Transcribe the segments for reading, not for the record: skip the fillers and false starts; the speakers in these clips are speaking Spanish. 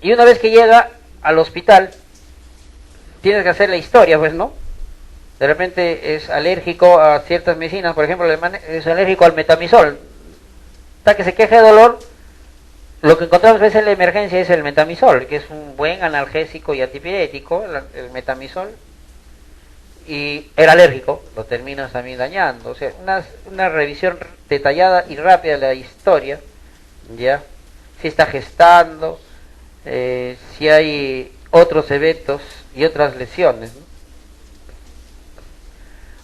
Y una vez que llega al hospital, tienes que hacer la historia, pues, ¿no? De repente es alérgico a ciertas medicinas, por ejemplo, es alérgico al metamizol. Hasta que se queje de dolor, lo que encontramos a veces en la emergencia es el metamizol, que es un buen analgésico y antipirético, el metamizol. Y era alérgico, lo terminas también dañando. O sea, una revisión detallada y rápida de la historia, ¿ya? Si está gestando, si hay otros eventos y otras lesiones, ¿no?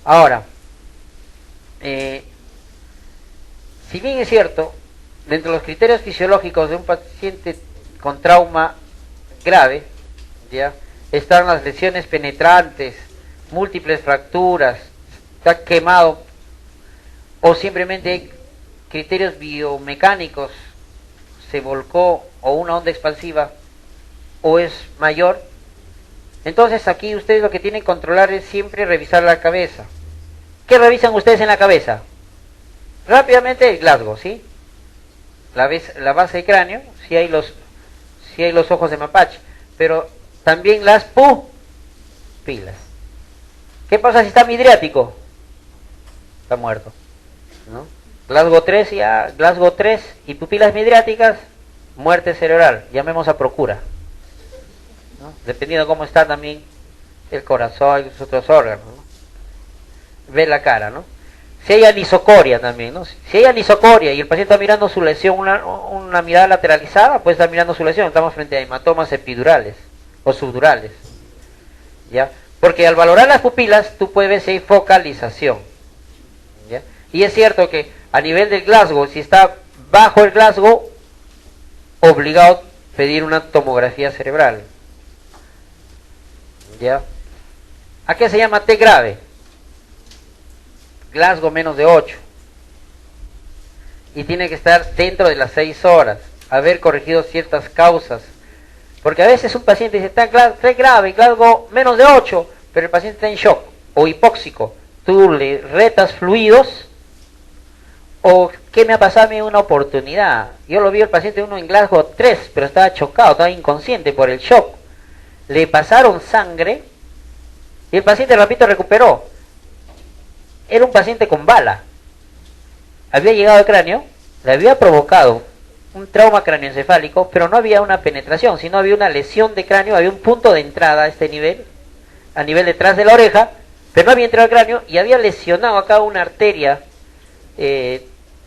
Ahora, si bien es cierto, dentro de los criterios fisiológicos de un paciente con trauma grave, ¿ya?, están las lesiones penetrantes, múltiples fracturas, está quemado, o simplemente hay criterios biomecánicos, se volcó, o una onda expansiva, o es mayor. Entonces aquí ustedes lo que tienen que controlar es siempre revisar la cabeza. ¿Qué revisan ustedes en la cabeza? Rápidamente el Glasgow, ¿sí? La base de cráneo, si hay los ojos de mapache, pero también las pupilas. ¿Qué pasa si está midriático? Está muerto, ¿no? Glasgow 3 y pupilas midriáticas, muerte cerebral, llamemos a procura, ¿no? Dependiendo de cómo está también el corazón y los otros órganos, ¿no? Ve la cara, ¿no? Si hay anisocoria también, ¿no? Si hay anisocoria y el paciente está mirando su lesión, una mirada lateralizada, puede estar mirando su lesión. Estamos frente a hematomas epidurales o subdurales, ¿ya? Porque al valorar las pupilas, tú puedes ver si hay focalización, ¿ya? Y es cierto que a nivel del Glasgow, si está bajo el Glasgow, obligado a pedir una tomografía cerebral, ¿ya? ¿A qué se llama T grave? Glasgow menos de 8. Y tiene que estar dentro de las 6 horas, haber corregido ciertas causas. Porque a veces un paciente dice, está grave, Glasgow menos de 8, pero el paciente está en shock o hipóxico. Tú le retas fluidos, o ¿qué me ha pasado a mí? Una oportunidad. Yo lo vi al paciente uno en Glasgow 3, pero estaba chocado, estaba inconsciente por el shock. Le pasaron sangre y el paciente, repito, recuperó. Era un paciente con bala. Había llegado al cráneo, le había provocado un trauma cráneoencefálico, pero no había una penetración, sino había una lesión de cráneo, había un punto de entrada a este nivel, a nivel detrás de la oreja, pero no había entrado al cráneo y había lesionado acá una arteria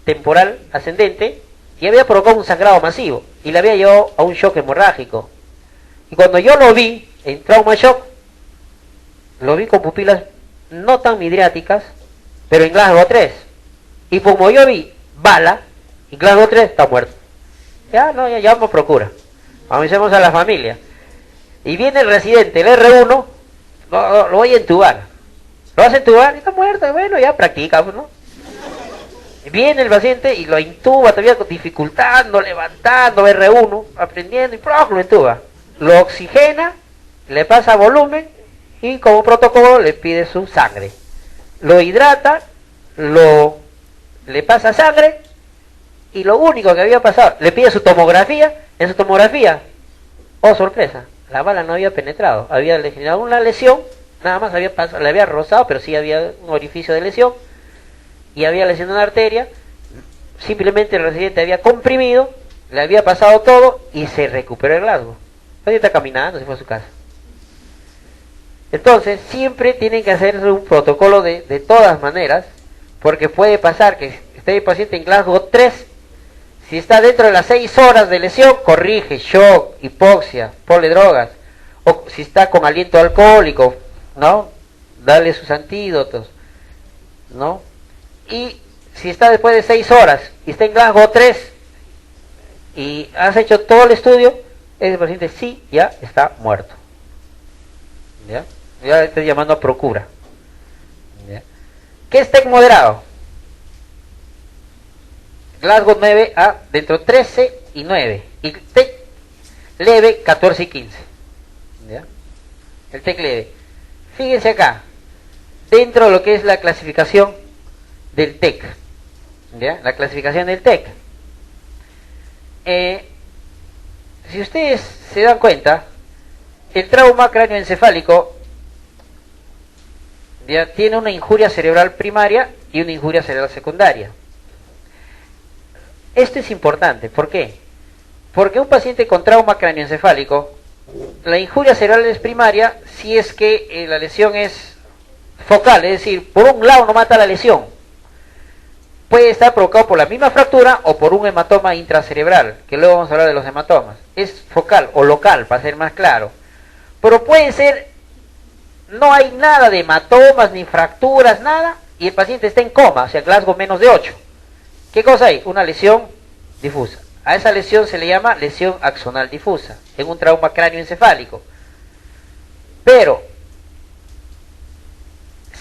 temporal ascendente y había provocado un sangrado masivo y le había llevado a un shock hemorrágico. Y cuando yo lo vi en trauma shock, lo vi con pupilas no tan midriáticas, pero en Glasgow 3. Y como yo vi bala, en Glasgow 3 está muerto. Ya vamos a procura. Avisemos a la familia. Y viene el residente, el R1, lo voy a entubar. Lo vas a entubar y está muerto. Bueno, ya practicamos, ¿no? Viene el paciente y lo intuba, todavía dificultando, levantando, R1, aprendiendo y lo entuba. Lo oxigena, le pasa volumen y como protocolo le pide su sangre. Lo hidrata, le pasa sangre y lo único que había pasado, le pide su tomografía. En su tomografía, oh sorpresa, la bala no había penetrado, había generado una lesión, nada más le había rozado, pero sí había un orificio de lesión y había lesionado una arteria. Simplemente el residente había comprimido, le había pasado todo y se recuperó el Glasgow. Hoy está caminando, se fue a su casa. Entonces, siempre tienen que hacer un protocolo de todas maneras, porque puede pasar que esté el paciente en Glasgow 3, si está dentro de las 6 horas de lesión, corrige, shock, hipoxia, ponle drogas, o si está con aliento alcohólico, ¿no? Dale sus antídotos, ¿no? Y si está después de 6 horas y está en Glasgow 3 y has hecho todo el estudio, ese paciente sí ya está muerto. ¿Ya? Ya estoy llamando a procura. ¿Ya? ¿Qué es TEC moderado? Glasgow 9 a dentro 13 y 9. Y TEC leve 14 y 15. ¿Ya? El TEC leve. Fíjense acá. Dentro de lo que es la clasificación del TEC. ¿Ya? La clasificación del TEC. si ustedes se dan cuenta, el trauma cráneoencefálico ya tiene una injuria cerebral primaria y una injuria cerebral secundaria. Esto es importante, ¿por qué? Porque un paciente con trauma cráneoencefálico, la injuria cerebral es primaria si es que la lesión es focal, es decir, por un lado no mata la lesión. Puede estar provocado por la misma fractura o por un hematoma intracerebral, que luego vamos a hablar de los hematomas. Es focal o local, para ser más claro. Pero puede ser, no hay nada de hematomas ni fracturas, nada, y el paciente está en coma, o sea, Glasgow menos de 8. ¿Qué cosa hay? Una lesión difusa. A esa lesión se le llama lesión axonal difusa, en un trauma cráneoencefálico. Pero,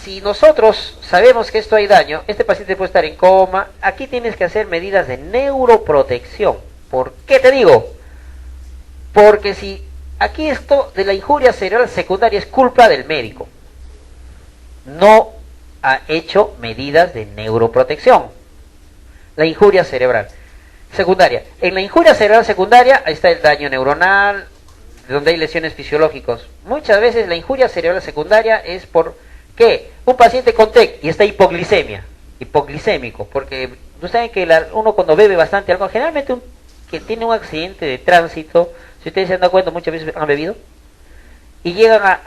si nosotros sabemos que esto hay daño, este paciente puede estar en coma, aquí tienes que hacer medidas de neuroprotección. ¿Por qué te digo? Porque si aquí esto de la injuria cerebral secundaria es culpa del médico, no ha hecho medidas de neuroprotección. La injuria cerebral secundaria. En la injuria cerebral secundaria ahí está el daño neuronal, donde hay lesiones fisiológicas. Muchas veces la injuria cerebral secundaria es por ¿qué? Un paciente con TEC y está hipoglicémico, porque ustedes saben que uno cuando bebe bastante alcohol, generalmente que tiene un accidente de tránsito, si ustedes se han dado cuenta, muchas veces han bebido y llegan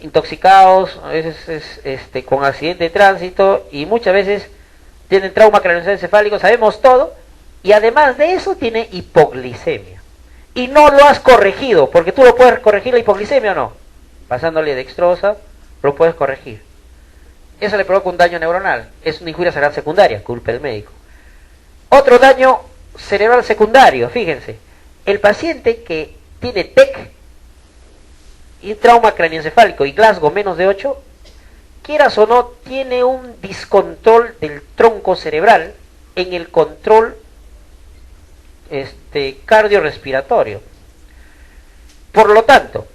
intoxicados, a veces con accidente de tránsito, y muchas veces tienen trauma craneoencefálico, sabemos todo, y además de eso tiene hipoglicemia. Y no lo has corregido, porque tú lo puedes corregir la hipoglicemia o no, pasándole dextrosa, lo puedes corregir. Eso le provoca un daño neuronal, es una injuria cerebral secundaria, culpa del médico. Otro daño cerebral secundario, fíjense, el paciente que tiene TEC y trauma craneoencefálico y Glasgow menos de 8, quieras o no, tiene un discontrol del tronco cerebral en el control cardiorrespiratorio. Por lo tanto,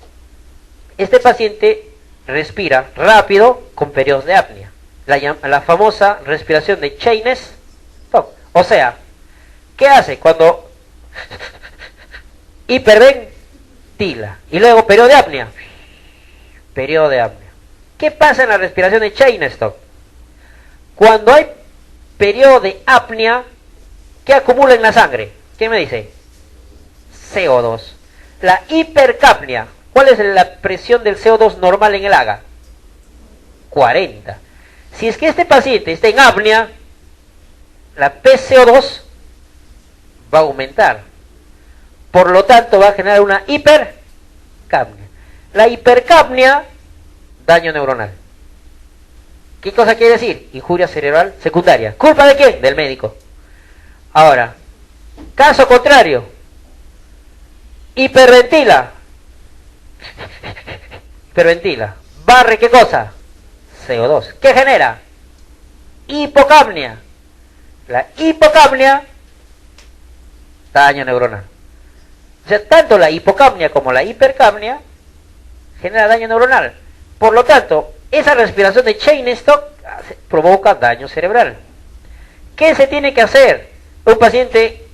este paciente respira rápido con periodos de apnea, la famosa respiración de Cheyne-Stokes. O sea, ¿qué hace cuando hiperventila y luego periodo de apnea? Periodo de apnea. ¿Qué pasa en la respiración de Cheyne-Stokes? Cuando hay periodo de apnea, ¿qué acumula en la sangre? ¿Quién me dice? CO2. La hipercapnia, ¿cuál es la presión del CO2 normal en el AGA? 40. Si es que este paciente está en apnea, la PCO2 va a aumentar. Por lo tanto, va a generar una hipercapnia. La hipercapnia, daño neuronal. ¿Qué cosa quiere decir? Injuria cerebral secundaria. ¿Culpa de quién? Del médico. Ahora, caso contrario, hiperventila. Barre, ¿qué cosa? CO2. ¿Qué genera? Hipocapnia. La hipocapnia, daño neuronal. O sea, tanto la hipocapnia como la hipercapnia genera daño neuronal. Por lo tanto, esa respiración de Cheyne-Stokes provoca daño cerebral. ¿Qué se tiene que hacer? Un paciente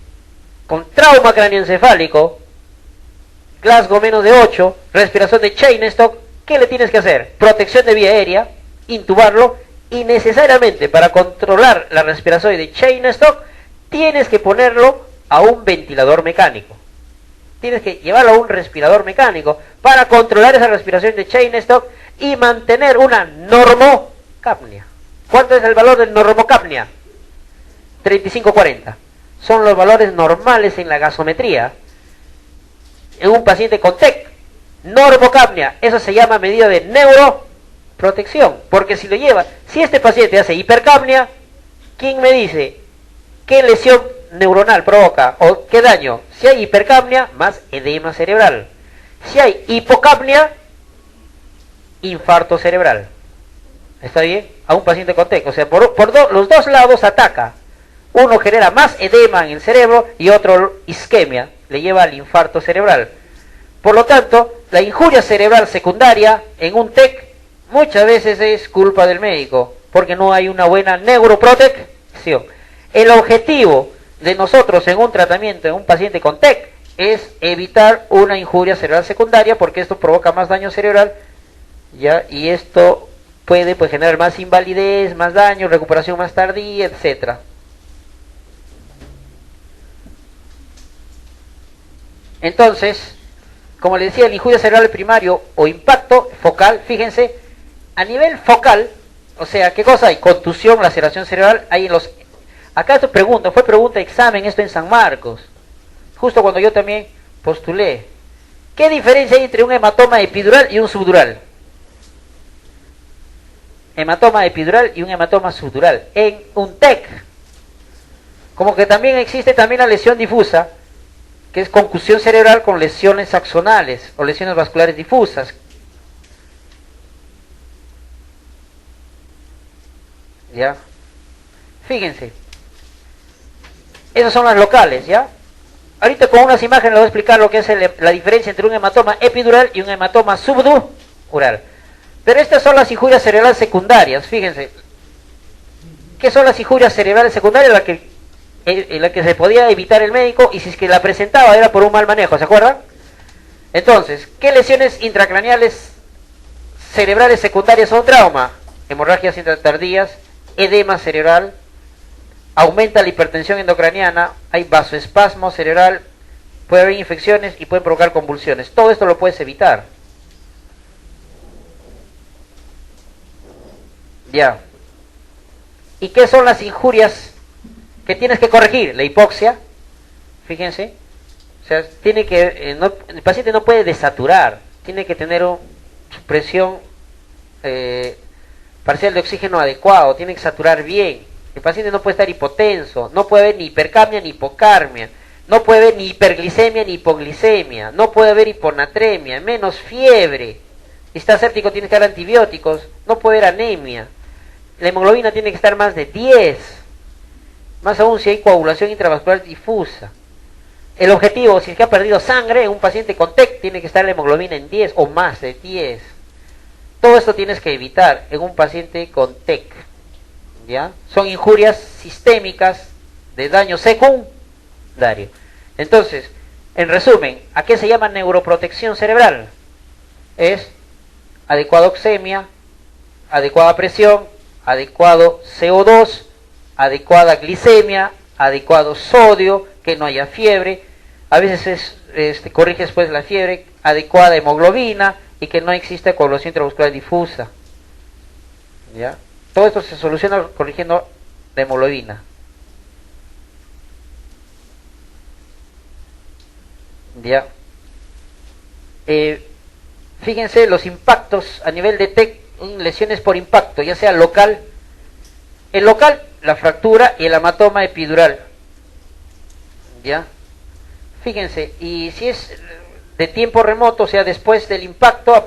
con trauma craneoencefálico, Glasgow menos de 8, respiración de Cheyne-Stokes, ¿qué le tienes que hacer? Protección de vía aérea, intubarlo, y necesariamente para controlar la respiración de Cheyne-Stokes tienes que ponerlo a un ventilador mecánico. Tienes que llevarlo a un respirador mecánico para controlar esa respiración de Cheyne-Stokes y mantener una normocapnia. ¿Cuánto es el valor de normocapnia? 35-40. Son los valores normales en la gasometría en un paciente con TEC. Normocapnia, eso se llama medida de neuroprotección, porque si lo lleva, si este paciente hace hipercapnia, ¿quién me dice qué lesión neuronal provoca o qué daño? Si hay hipercapnia, más edema cerebral. Si hay hipocapnia, infarto cerebral. ¿Está bien? A un paciente con TEC, o sea, los dos lados ataca. Uno genera más edema en el cerebro y otro isquemia, le lleva al infarto cerebral. Por lo tanto, la injuria cerebral secundaria en un TEC muchas veces es culpa del médico, porque no hay una buena neuroprotección. El objetivo de nosotros en un tratamiento en un paciente con TEC es evitar una injuria cerebral secundaria, porque esto provoca más daño cerebral, ¿ya? Y esto puede pues generar más invalidez, más daño, recuperación más tardía, etcétera. Entonces, como les decía, el injuria cerebral primario o impacto focal, fíjense, a nivel focal, o sea, ¿qué cosa hay? Contusión, laceración cerebral, hay en los... Acá fue pregunta de examen esto en San Marcos, justo cuando yo también postulé. ¿Qué diferencia hay entre un hematoma epidural y un subdural? Hematoma epidural y un hematoma subdural. En un TEC, como que también existe también la lesión difusa, que es concusión cerebral con lesiones axonales o lesiones vasculares difusas. ¿Ya? Fíjense. Esas son las locales, ¿ya? Ahorita con unas imágenes les voy a explicar lo que es la diferencia entre un hematoma epidural y un hematoma subdural. Pero estas son las injurias cerebrales secundarias, fíjense. ¿Qué son las injurias cerebrales secundarias? La que se podía evitar el médico, y si es que la presentaba era por un mal manejo, ¿se acuerdan? Entonces, ¿qué lesiones intracraneales cerebrales secundarias son trauma? Hemorragias intratardías, edema cerebral, aumenta la hipertensión endocraniana, hay vasoespasmo cerebral, puede haber infecciones y pueden provocar convulsiones. Todo esto lo puedes evitar. Ya. ¿Y qué son las injurias que tienes que corregir? La hipoxia, fíjense, o sea, tiene que el paciente no puede desaturar, tiene que tener su presión parcial de oxígeno adecuado, tiene que saturar bien. El paciente no puede estar hipotenso, no puede haber ni hipercapnia ni hipocarmia, no puede haber ni hiperglicemia ni hipoglicemia, no puede haber hiponatremia, menos fiebre. Si está séptico tiene que dar antibióticos, no puede haber anemia. La hemoglobina tiene que estar más de 10. Más aún si hay coagulación intravascular difusa. El objetivo, si es que ha perdido sangre en un paciente con TEC, tiene que estar la hemoglobina en 10 o más de 10. Todo esto tienes que evitar en un paciente con TEC. ¿Ya? Son injurias sistémicas de daño secundario. Entonces, en resumen, ¿a qué se llama neuroprotección cerebral? Es adecuada oxemia, adecuada presión, adecuado CO2, adecuada glicemia, adecuado sodio, que no haya fiebre, a veces corrige después la fiebre, adecuada hemoglobina y que no exista coagulación intravascular difusa. ¿Ya? Todo esto se soluciona corrigiendo la hemoglobina. ¿Ya? Fíjense los impactos a nivel de TEC, lesiones por impacto, ya sea local. El local, la fractura y el hematoma epidural. ¿Ya? Fíjense, y si es de tiempo remoto, o sea, después del impacto,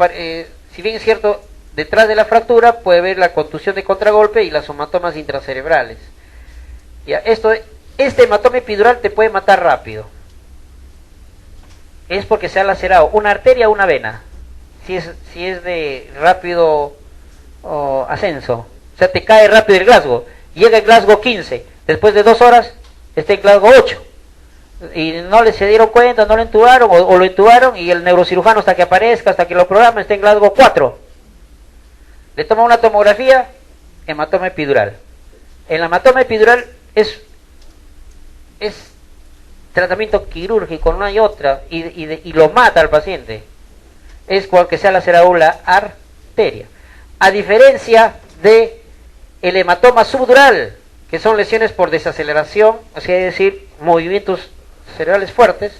si bien es cierto, detrás de la fractura puede haber la contusión de contragolpe y las hematomas intracerebrales. ¿Ya? Este hematoma epidural te puede matar rápido. Es porque se ha lacerado una arteria o una vena. Si es de rápido ascenso. O sea, te cae rápido el Glasgow. Llega el Glasgow 15. Después de 2 horas, está en Glasgow 8. Y no se dieron cuenta, no lo entubaron, o lo entubaron, y el neurocirujano hasta que aparezca, hasta que lo programa, está en Glasgow 4. Le toma una tomografía, hematoma epidural. El hematoma epidural es tratamiento quirúrgico, no hay otra, y lo mata al paciente. Es porque se ha lacerado la arteria. A diferencia de el hematoma subdural, que son lesiones por desaceleración, o sea, es decir, movimientos cerebrales fuertes,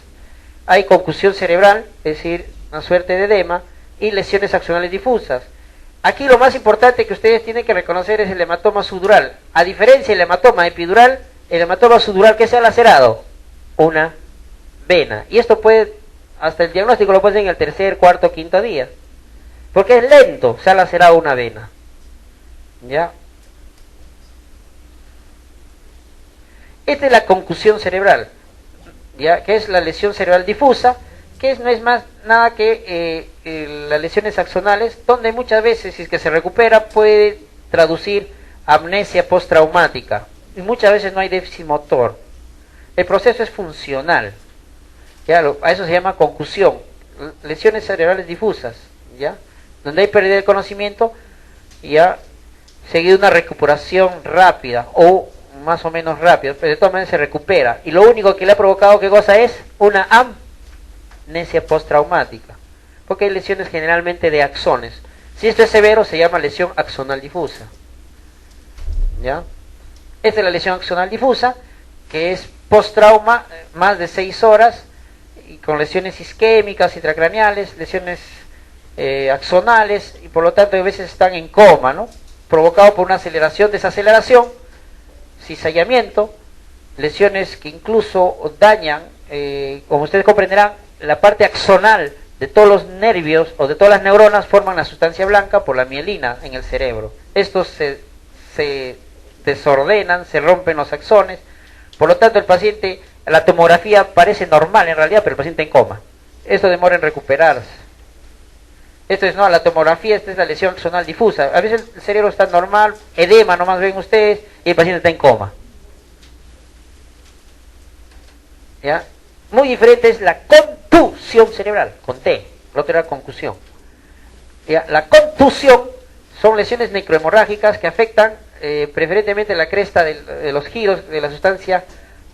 hay concusión cerebral, es decir, una suerte de edema, y lesiones axonales difusas. Aquí lo más importante que ustedes tienen que reconocer es el hematoma subdural. A diferencia del hematoma epidural, el hematoma subdural, ¿qué se ha lacerado? Una vena. Y esto puede, hasta el diagnóstico lo pueden en el tercer, cuarto, quinto día. Porque es lento, se ha lacerado una vena. ¿Ya? Esta es la concusión cerebral, ¿ya? Que es la lesión cerebral difusa, que no es más nada que las lesiones axonales, donde muchas veces, si es que se recupera, puede traducir amnesia postraumática. Y muchas veces no hay déficit motor. El proceso es funcional. ¿ya? A eso se llama concusión, lesiones cerebrales difusas, ¿ya? Donde hay pérdida de conocimiento, ya, seguido una recuperación rápida o más o menos rápida, pero de todas maneras se recupera. Y lo único que le ha provocado, ¿qué cosa es? Una amnesia postraumática, porque hay lesiones generalmente de axones. Si esto es severo, se llama lesión axonal difusa, ¿ya? Esta es la lesión axonal difusa, que es post-trauma, más de 6 horas, y con lesiones isquémicas, intracraneales, lesiones axonales, y por lo tanto a veces están en coma, ¿no? Provocado por una aceleración, desaceleración, cizallamiento, lesiones que incluso dañan, como ustedes comprenderán, la parte axonal de todos los nervios o de todas las neuronas forman la sustancia blanca por la mielina en el cerebro. Estos se desordenan, se rompen los axones, por lo tanto el paciente, la tomografía parece normal en realidad, pero el paciente en coma. Esto demora en recuperarse. Esto es, no, la tomografía, esta es la lesión axonal difusa. A veces el cerebro está normal, edema nomás ven ustedes, y el paciente está en coma. ¿Ya? Muy diferente es la contusión cerebral, con T, la otra era concusión. ¿Ya? La contusión son lesiones necrohemorrágicas que afectan preferentemente la cresta de los giros de la sustancia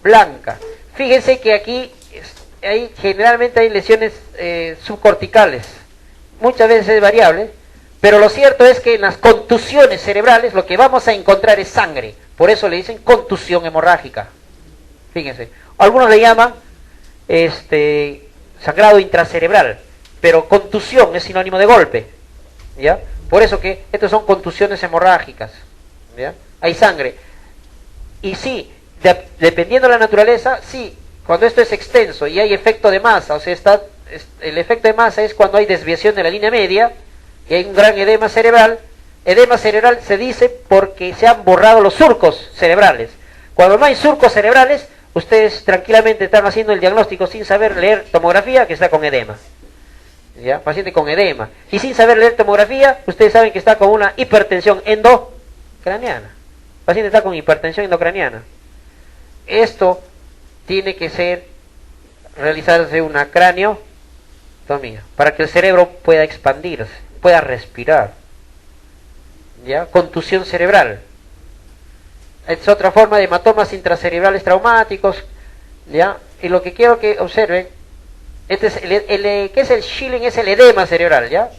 blanca. Fíjense que aquí generalmente hay lesiones subcorticales, muchas veces es variable, pero lo cierto es que en las contusiones cerebrales lo que vamos a encontrar es sangre, por eso le dicen contusión hemorrágica. Fíjense, algunos le llaman sangrado intracerebral, pero contusión es sinónimo de golpe, ¿ya? Por eso que estas son contusiones hemorrágicas, ¿ya? Hay sangre. Y sí, dependiendo de la naturaleza, sí, cuando esto es extenso y hay efecto de masa, o sea, el efecto de masa es cuando hay desviación de la línea media y hay un gran edema cerebral. Edema cerebral se dice porque se han borrado los surcos cerebrales. Cuando no hay surcos cerebrales, ustedes tranquilamente están haciendo el diagnóstico sin saber leer tomografía, que está con edema, ¿ya? Paciente con edema. Y sin saber leer tomografía, ustedes saben que está con una hipertensión endocraniana. Paciente está con hipertensión endocraniana. Esto tiene que realizarse una craneotomía para que el cerebro pueda expandirse, pueda respirar, ¿ya? Contusión cerebral. Es otra forma de hematomas intracerebrales traumáticos, ¿ya? Y lo que quiero que observen, este es ¿qué es el Schilling? Es el edema cerebral, ¿ya?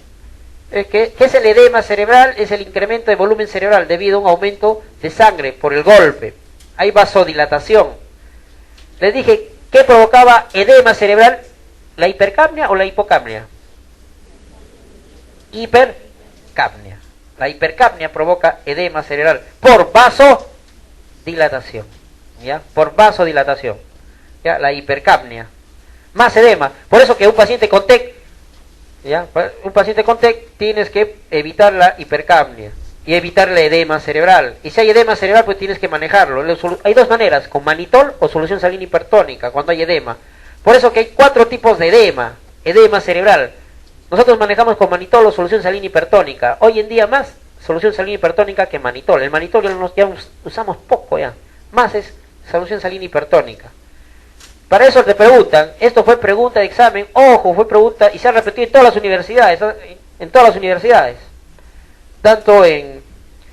¿Qué es el edema cerebral? Es el incremento de volumen cerebral debido a un aumento de sangre por el golpe. Hay vasodilatación. Les dije, ¿qué provocaba edema cerebral? ¿La hipercapnia o la hipocapnia? Hipercapnia. La hipercapnia provoca edema cerebral por vasodilatación, ¿ya? Por vasodilatación, ¿ya? La hipercapnia. Más edema. Por eso que un paciente con TEC, ¿ya? Un paciente con TEC tienes que evitar la hipercapnia y evitar el edema cerebral. Y si hay edema cerebral, pues tienes que manejarlo. Hay dos maneras, con manitol o solución salina hipertónica, cuando hay edema. Por eso que hay 4 tipos de edema cerebral. Nosotros manejamos con manitol o solución salina hipertónica. Hoy en día más solución salina hipertónica que manitol. El manitol ya usamos poco ya. Más es solución salina hipertónica. Para eso te preguntan, esto fue pregunta de examen, ojo, fue pregunta y se ha repetido en todas las universidades, tanto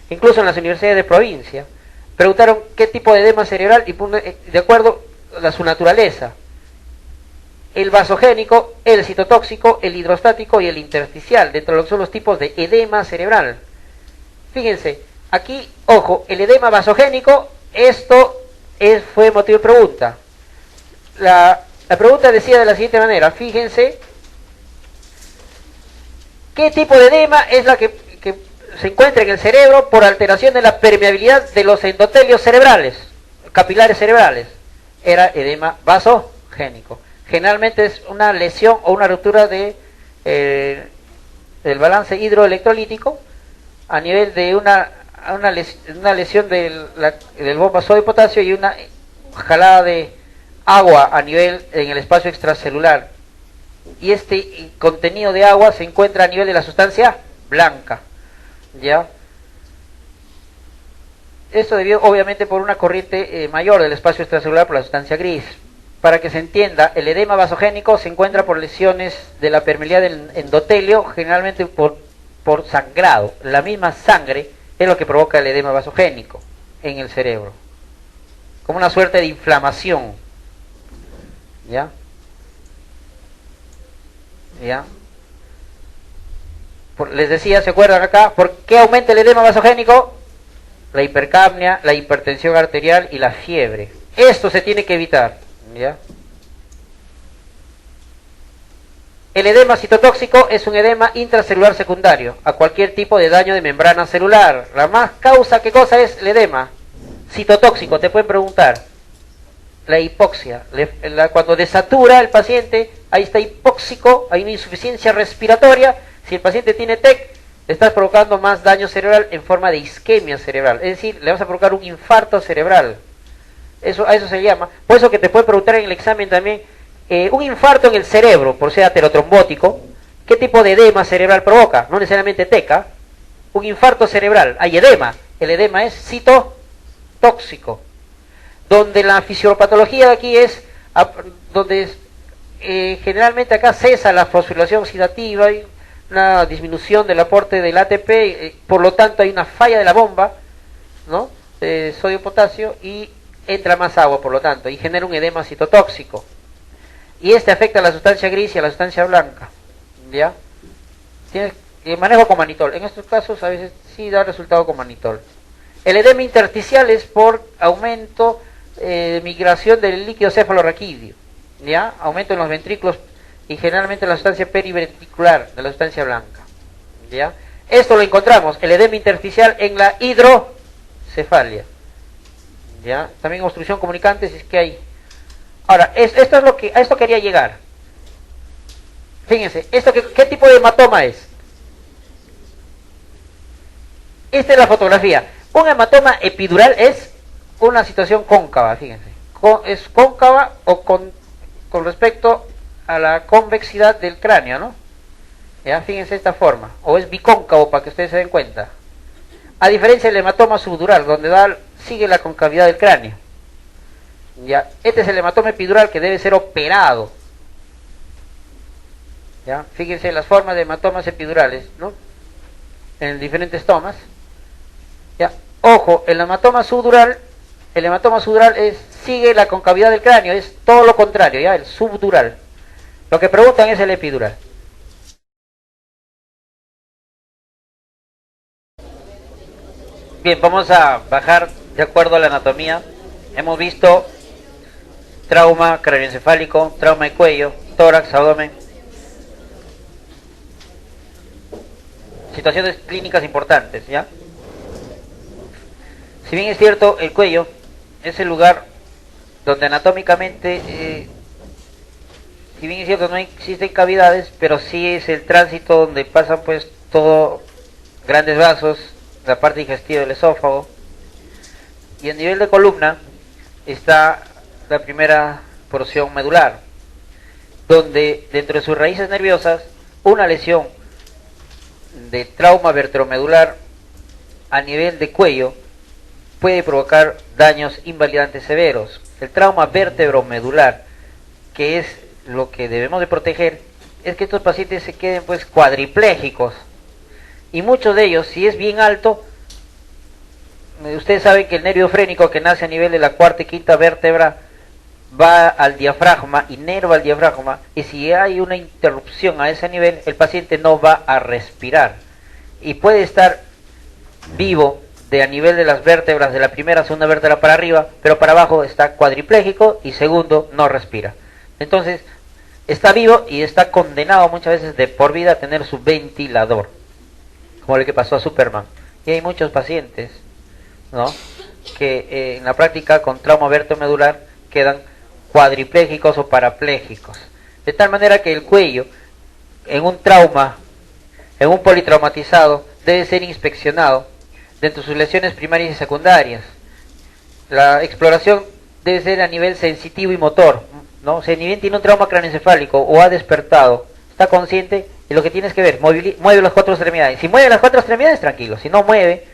incluso en las universidades de provincia. Preguntaron qué tipo de edema cerebral y de acuerdo a su naturaleza. El vasogénico, el citotóxico, el hidrostático y el intersticial, dentro de lo que son los tipos de edema cerebral. Fíjense, aquí, ojo, el edema vasogénico, fue motivo de pregunta. La pregunta decía de la siguiente manera, fíjense, ¿qué tipo de edema es la que se encuentra en el cerebro por alteración de la permeabilidad de los endotelios cerebrales, capilares cerebrales? Era edema vasogénico. Generalmente es una lesión o una ruptura del balance hidroelectrolítico a nivel de una lesión del bomba sodio de potasio y una jalada de agua en el espacio extracelular. Y este contenido de agua se encuentra a nivel de la sustancia blanca, ¿ya? Esto debido obviamente por una corriente mayor del espacio extracelular por la sustancia gris. para que se entienda, el edema vasogénico se encuentra por lesiones de la permeabilidad del endotelio, generalmente por sangrado. La misma sangre es lo que provoca el edema vasogénico en el cerebro, como una suerte de inflamación. ¿Ya? ¿Ya? Les decía, ¿se acuerdan acá? ¿Por qué aumenta el edema vasogénico? La hipercapnia, la hipertensión arterial y la fiebre. Esto se tiene que evitar. ¿Ya? El edema citotóxico es un edema intracelular secundario a cualquier tipo de daño de membrana celular. La más causa, ¿qué cosa es el edema citotóxico? Te pueden preguntar. La hipoxia. Cuando desatura el paciente, ahí está hipóxico, hay una insuficiencia respiratoria. Si el paciente tiene TEC, le estás provocando más daño cerebral en forma de isquemia cerebral. Es decir, le vas a provocar un infarto cerebral. A eso se llama. Por eso que te pueden preguntar en el examen también, un infarto en el cerebro, por ser aterotrombótico, ¿qué tipo de edema cerebral provoca? No necesariamente teca. Un infarto cerebral, hay edema. El edema es citotóxico. Donde la fisiopatología de aquí es, donde generalmente acá cesa la fosforilación oxidativa, hay una disminución del aporte del ATP, por lo tanto hay una falla de la bomba, ¿no? De sodio-potasio, y entra más agua, por lo tanto, y genera un edema citotóxico. Y este afecta a la sustancia gris y a la sustancia blanca. ¿Ya? Tienes manejo con manitol. En estos casos a veces sí da resultado con manitol. El edema intersticial es por aumento, migración del líquido cefalorraquídeo. ¿Ya? Aumento en los ventrículos y generalmente la sustancia periventricular de la sustancia blanca. ¿Ya? Esto lo encontramos, el edema intersticial, en la hidrocefalia. ¿Ya? También obstrucción comunicante, si es que hay. Ahora, esto es lo que, a esto quería llegar. Fíjense, ¿qué tipo de hematoma es? Esta es la fotografía. Un hematoma epidural es una situación cóncava, fíjense. Es cóncava o con respecto a la convexidad del cráneo, ¿no? Ya, fíjense esta forma. O es bicóncavo, para que ustedes se den cuenta. A diferencia del hematoma subdural, donde sigue la concavidad del cráneo. Ya, este es el hematoma epidural que debe ser operado. Ya, fíjense las formas de hematomas epidurales, ¿no? En diferentes tomas. Ya, ojo, el hematoma subdural sigue la concavidad del cráneo, es todo lo contrario, ya, el subdural. Lo que preguntan es el epidural. Bien, vamos a bajar de acuerdo a la anatomía. Hemos visto trauma craneoencefálico, trauma de cuello, tórax, abdomen. Situaciones clínicas importantes, ¿ya? Si bien es cierto, el cuello es el lugar donde anatómicamente, si bien es cierto, no existen cavidades, pero sí es el tránsito donde pasan pues todo, grandes vasos, la parte digestiva del esófago. Y a nivel de columna está la primera porción medular, donde dentro de sus raíces nerviosas, una lesión de trauma vertebromedular a nivel de cuello puede provocar daños invalidantes severos. El trauma vertebromedular, que es lo que debemos de proteger, es que estos pacientes se queden pues cuadriplégicos, y muchos de ellos, si es bien alto, ustedes saben que el nervio frénico que nace a nivel de la cuarta y quinta vértebra va al diafragma, inerva al diafragma, y si hay una interrupción a ese nivel, el paciente no va a respirar, y puede estar vivo a nivel de las vértebras de la primera, segunda vértebra para arriba, pero para abajo está cuadripléjico y segundo no respira. Entonces está vivo y está condenado muchas veces de por vida a tener su ventilador, como lo que pasó a Superman. Y hay muchos pacientes, ¿no?, que en la práctica con trauma vertebromedular quedan cuadriplégicos o parapléjicos, de tal manera que el cuello en un trauma, en un politraumatizado, debe ser inspeccionado dentro de sus lesiones primarias y secundarias. La exploración debe ser a nivel sensitivo y motor, ¿no? Si bien tiene un trauma craneoencefálico o ha despertado, está consciente, y lo que tienes que ver, mueve las cuatro extremidades. Si mueve las cuatro extremidades, tranquilo. Si no mueve,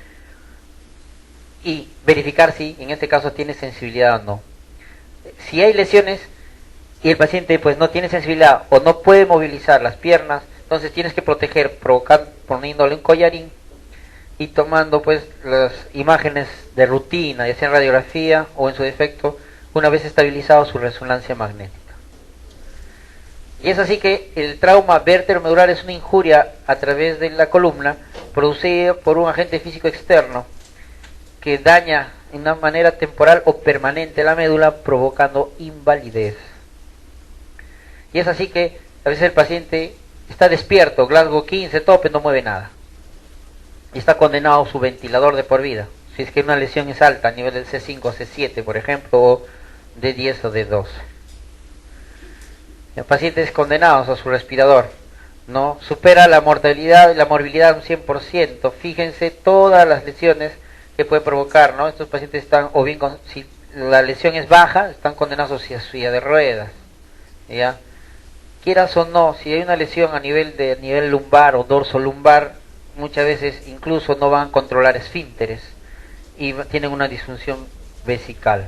y verificar si en este caso tiene sensibilidad o no. Si hay lesiones y el paciente pues no tiene sensibilidad o no puede movilizar las piernas, entonces tienes que proteger poniéndole un collarín y tomando pues las imágenes de rutina, ya sea en radiografía o en su defecto, una vez estabilizado su resonancia magnética. Y es así que el trauma vértebro-medular es una injuria a través de la columna producida por un agente físico externo que daña de una manera temporal o permanente la médula, provocando invalidez. Y es así que a veces el paciente está despierto, Glasgow 15, tope, no mueve nada. Y está condenado a su ventilador de por vida. Si es que una lesión es alta, a nivel del C5 o C7, por ejemplo, o D10 o D12. El paciente es condenado a su respirador. ¿No? Supera la mortalidad y la morbilidad un 100%. Fíjense todas las lesiones que puede provocar, ¿no? Estos pacientes están, o bien, si la lesión es baja, están condenados a silla de ruedas, ¿ya? Quieras o no, si hay una lesión a nivel lumbar o dorso lumbar, muchas veces incluso no van a controlar esfínteres y tienen una disfunción vesical.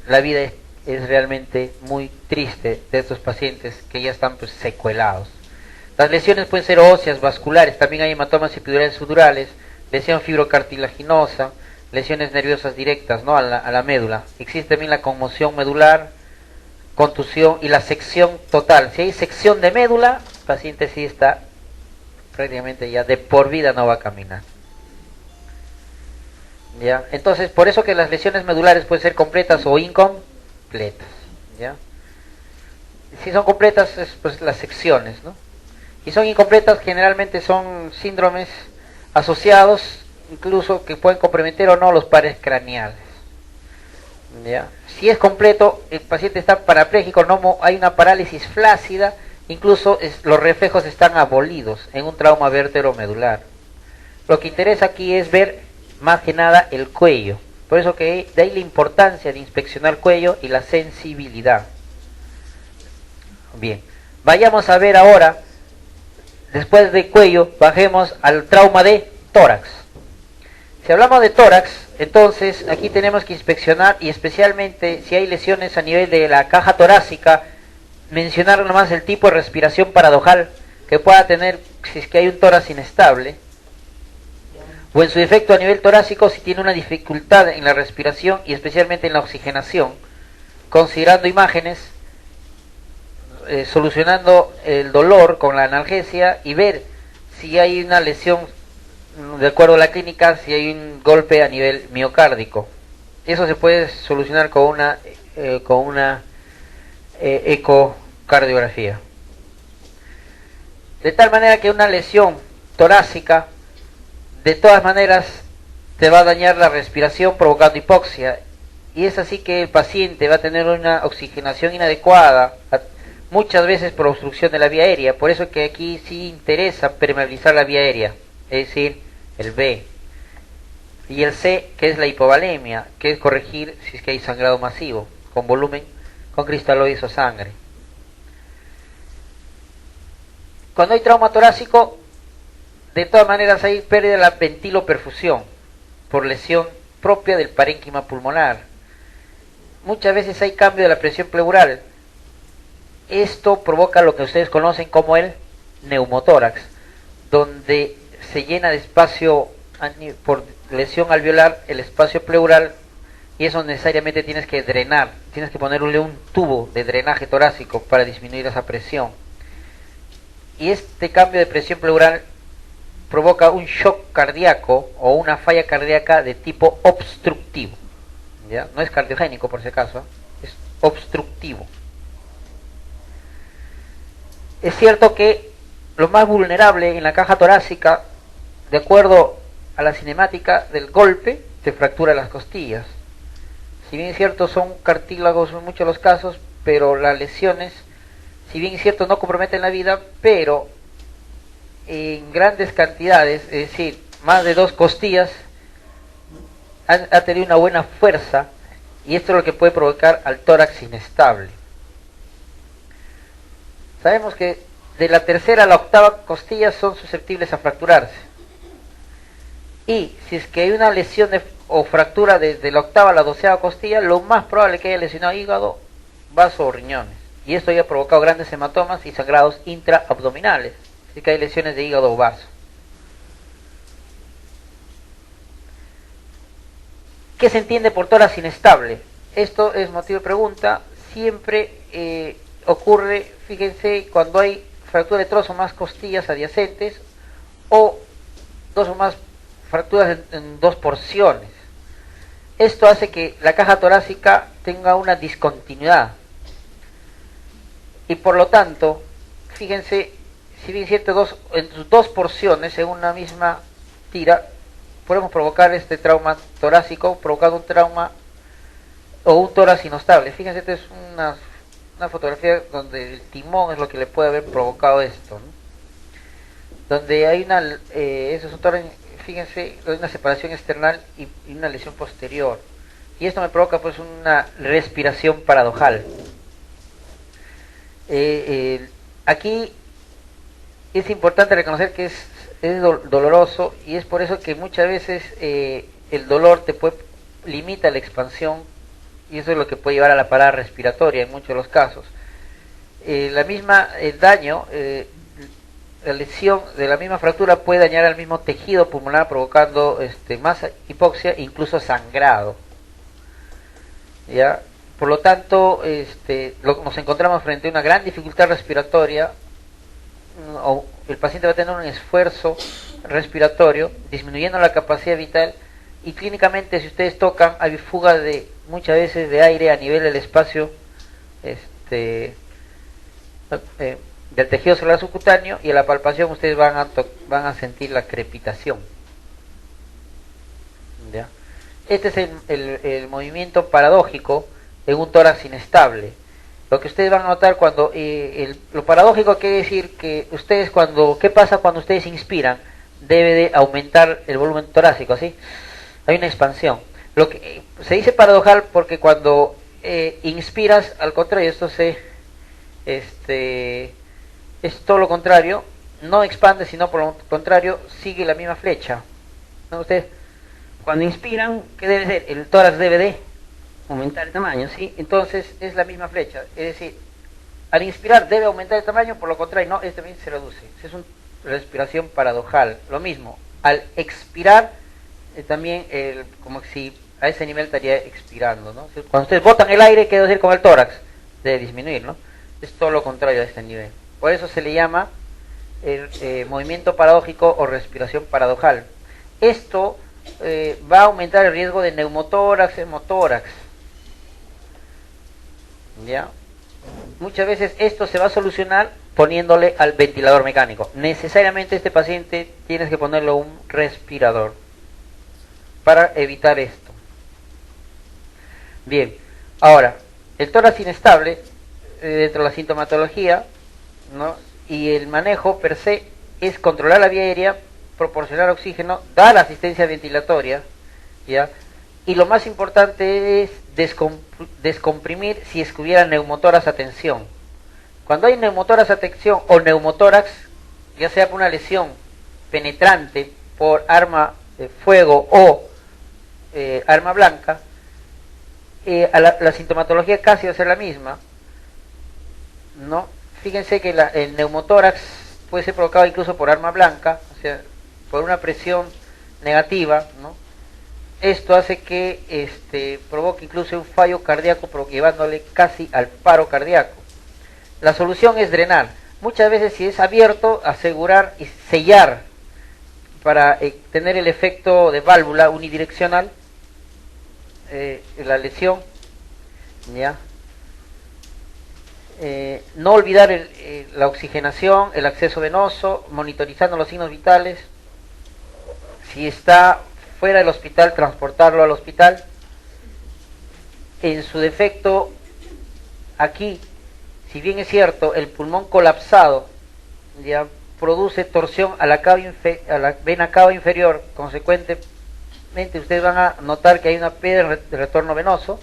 La vida es realmente muy triste de estos pacientes que ya están pues secuelados. Las lesiones pueden ser óseas, vasculares, también hay hematomas epidurales sudurales, lesión fibrocartilaginosa, lesiones nerviosas directas, ¿no? a la médula. Existe también la conmoción medular, contusión y la sección total. Si hay sección de médula, el paciente sí está prácticamente ya de por vida, no va a caminar. ¿Ya? Entonces, por eso que las lesiones medulares pueden ser completas o incompletas. ¿Ya? Si son completas, es pues las secciones, ¿no? Y son incompletas, generalmente son síndromes asociados, incluso que pueden comprometer o no los pares craneales. ¿Ya? Si es completo, el paciente está parapléjico, no hay una parálisis flácida, incluso los reflejos están abolidos en un trauma vértebro-medular. Lo que interesa aquí es ver más que nada el cuello. Por eso que de ahí la importancia de inspeccionar el cuello y la sensibilidad. Bien, vayamos a ver ahora, después de cuello, bajemos al trauma de tórax. Si hablamos de tórax, entonces aquí tenemos que inspeccionar, y especialmente si hay lesiones a nivel de la caja torácica, mencionar nomás el tipo de respiración paradojal que pueda tener si es que hay un tórax inestable, o en su defecto a nivel torácico si tiene una dificultad en la respiración y especialmente en la oxigenación, considerando imágenes, solucionando el dolor con la analgesia y ver si hay una lesión, de acuerdo a la clínica, si hay un golpe a nivel miocárdico. Eso se puede solucionar con una ecocardiografía. De tal manera que una lesión torácica de todas maneras te va a dañar la respiración provocando hipoxia, y es así que el paciente va a tener una oxigenación inadecuada, muchas veces por obstrucción de la vía aérea. Por eso que aquí sí interesa permeabilizar la vía aérea, es decir, el B. Y el C, que es la hipovalemia, que es corregir si es que hay sangrado masivo, con volumen, con cristaloides o sangre. Cuando hay trauma torácico, de todas maneras hay pérdida de la ventiloperfusión por lesión propia del parénquima pulmonar. Muchas veces hay cambio de la presión pleural. Esto provoca lo que ustedes conocen como el neumotórax, donde se llena de espacio por lesión alveolar el espacio pleural, y eso necesariamente tienes que drenar, tienes que ponerle un tubo de drenaje torácico para disminuir esa presión. Y este cambio de presión pleural provoca un shock cardíaco o una falla cardíaca de tipo obstructivo. ¿Ya? No es cardiogénico por si acaso, es obstructivo. Es cierto que lo más vulnerable en la caja torácica, de acuerdo a la cinemática del golpe, se fractura las costillas. Si bien es cierto, son cartílagos en muchos de los casos, pero las lesiones, si bien es cierto, no comprometen la vida, pero en grandes cantidades, es decir, más de 2 costillas, ha tenido una buena fuerza, y esto es lo que puede provocar al tórax inestable. Sabemos que de la tercera a la octava costilla son susceptibles a fracturarse. Y si es que hay una lesión o fractura desde la octava a la 12ª costilla, lo más probable es que haya lesionado hígado, vaso o riñones. y esto ya ha provocado grandes hematomas y sangrados intraabdominales, así que hay lesiones de hígado o vaso. ¿Qué se entiende por tórax inestable? Esto es motivo de pregunta. Siempre ocurre, fíjense, cuando hay fractura de dos o más costillas adyacentes o dos o más fracturas en dos porciones. Esto hace que la caja torácica tenga una discontinuidad. Y por lo tanto, fíjense, si bien es cierto, en sus dos porciones en una misma tira, podemos provocar este trauma torácico, provocando un trauma o un tórax inestable. Fíjense, esta es una fotografía donde el timón es lo que le puede haber provocado esto, ¿no? Donde hay eso es un tórax, fíjense, hay una separación external y una lesión posterior. Y esto me provoca pues una respiración paradojal. Aquí es importante reconocer que es doloroso, y es por eso que muchas veces el dolor limita la expansión, y eso es lo que puede llevar a la parada respiratoria en muchos de los casos. El daño, la lesión de la misma fractura puede dañar al mismo tejido pulmonar, provocando más hipoxia e incluso sangrado. ¿Ya? Por lo tanto, nos encontramos frente a una gran dificultad respiratoria, o el paciente va a tener un esfuerzo respiratorio, disminuyendo la capacidad vital, y clínicamente, si ustedes tocan, hay fuga muchas veces de aire a nivel del espacio del tejido celular subcutáneo, y a la palpación ustedes van a sentir la crepitación. ¿Ya? Este es el movimiento paradójico en un tórax inestable. Lo que ustedes van a notar cuando lo paradójico quiere decir que ustedes ¿qué pasa cuando ustedes inspiran? Debe de aumentar el volumen torácico, ¿sí? Hay una expansión. Lo que se dice paradojal porque cuando inspiras, al contrario, es todo lo contrario, no expande, sino por lo contrario sigue la misma flecha, ¿no? Ustedes cuando inspiran, ¿qué debe ser? El tórax debe de aumentar el tamaño, ¿sí? Entonces es la misma flecha, es decir, al inspirar debe aumentar el tamaño, por lo contrario, no, también se reduce. Es una respiración paradojal. Lo mismo, al expirar, también como si a ese nivel estaría expirando, ¿no? Cuando ustedes botan el aire, ¿qué debe decir con el tórax? Debe disminuir, ¿no? Es todo lo contrario a este nivel. Por eso se le llama movimiento paradójico o respiración paradojal. Esto va a aumentar el riesgo de neumotórax, hemotórax. ¿Ya? Muchas veces esto se va a solucionar poniéndole al ventilador mecánico. Necesariamente este paciente tienes que ponerle un respirador para evitar esto. Bien, ahora, el tórax inestable, dentro de la sintomatología, ¿no? Y el manejo per se es controlar la vía aérea, proporcionar oxígeno, dar asistencia ventilatoria, ¿ya? Y lo más importante es descomprimir si es que hubiera neumotórax a tensión. Cuando hay neumotórax a tensión o neumotórax, ya sea por una lesión penetrante por arma de fuego o arma blanca, la sintomatología casi va a ser la misma, ¿no? Fíjense que el neumotórax puede ser provocado incluso por arma blanca, o sea, por una presión negativa, ¿no? Esto hace que provoque incluso un fallo cardíaco, llevándole casi al paro cardíaco. La solución es drenar. Muchas veces, si es abierto, asegurar y sellar para tener el efecto de válvula unidireccional la lesión, ¿ya? No olvidar la oxigenación, el acceso venoso, monitorizando los signos vitales. Si está fuera del hospital, transportarlo al hospital. En su defecto, aquí, si bien es cierto, el pulmón colapsado ya produce torsión a la vena cava inferior, consecuentemente ustedes van a notar que hay una pérdida de retorno venoso,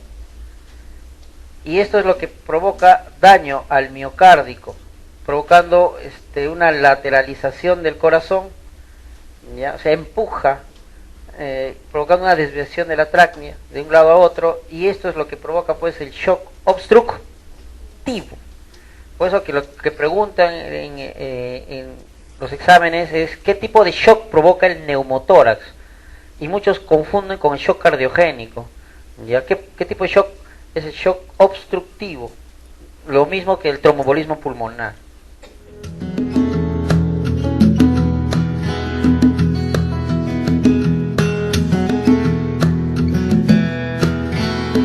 y esto es lo que provoca daño al miocárdico, provocando una lateralización del corazón, ¿ya? O sea, empuja, provocando una desviación de la tráquea de un lado a otro, y esto es lo que provoca pues el shock obstructivo. Por eso que lo que preguntan en los exámenes es qué tipo de shock provoca el neumotórax. Y muchos confunden con el shock cardiogénico. ¿Ya? ¿Qué tipo de shock? Es el shock obstructivo. Lo mismo que el tromboembolismo pulmonar.